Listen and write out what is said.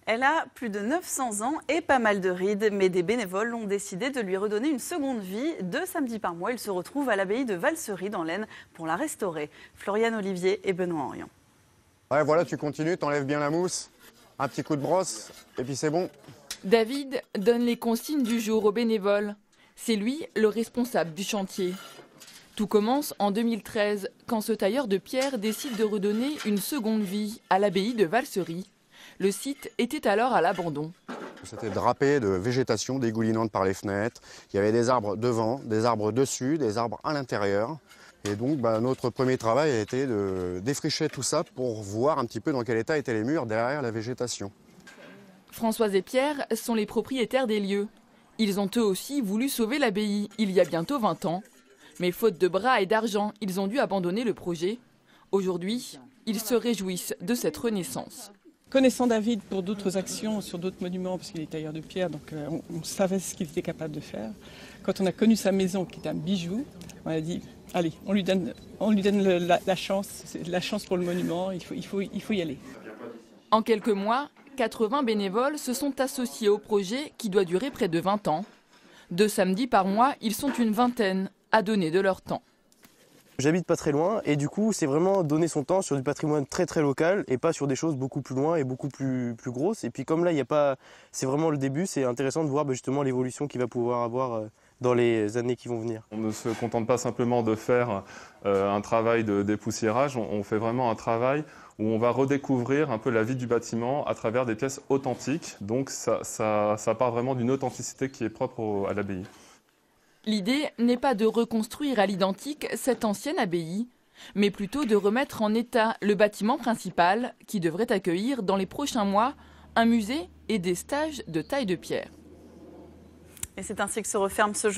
Elle a plus de 900 ans et pas mal de rides, mais des bénévoles ont décidé de lui redonner une seconde vie. 2 samedis par mois, il se retrouve à l'abbaye de Valsery dans l'Aisne pour la restaurer. Floriane Olivier et Benoît Henrion. Ouais, voilà, tu continues, t'enlèves bien la mousse, un petit coup de brosse, et puis c'est bon. David donne les consignes du jour aux bénévoles. C'est lui le responsable du chantier. Tout commence en 2013, quand ce tailleur de pierre décide de redonner une seconde vie à l'abbaye de Valsery. Le site était alors à l'abandon. C'était drapé de végétation dégoulinante par les fenêtres. Il y avait des arbres devant, des arbres dessus, des arbres à l'intérieur. Et donc notre premier travail a été de défricher tout ça pour voir un petit peu dans quel état étaient les murs derrière la végétation. Françoise et Pierre sont les propriétaires des lieux. Ils ont eux aussi voulu sauver l'abbaye il y a bientôt 20 ans. Mais faute de bras et d'argent, ils ont dû abandonner le projet. Aujourd'hui, ils se réjouissent de cette renaissance. Connaissant David pour d'autres actions sur d'autres monuments, parce qu'il est tailleur de pierre, donc on savait ce qu'il était capable de faire. Quand on a connu sa maison, qui est un bijou, on a dit, allez, on lui donne la chance pour le monument, il faut y aller. En quelques mois, 80 bénévoles se sont associés au projet qui doit durer près de 20 ans. 2 samedis par mois, ils sont une vingtaine à donner de leur temps. J'habite pas très loin et du coup c'est vraiment donner son temps sur du patrimoine très local et pas sur des choses beaucoup plus loin et beaucoup plus grosses. Et puis comme là il y a pas, c'est vraiment le début, c'est intéressant de voir justement l'évolution qu'il va pouvoir avoir dans les années qui vont venir. On ne se contente pas simplement de faire un travail de dépoussiérage, on fait vraiment un travail où on va redécouvrir un peu la vie du bâtiment à travers des pièces authentiques. Donc ça part vraiment d'une authenticité qui est propre à l'abbaye. L'idée n'est pas de reconstruire à l'identique cette ancienne abbaye, mais plutôt de remettre en état le bâtiment principal qui devrait accueillir dans les prochains mois un musée et des stages de taille de pierre. Et c'est ainsi que se referme ce jour.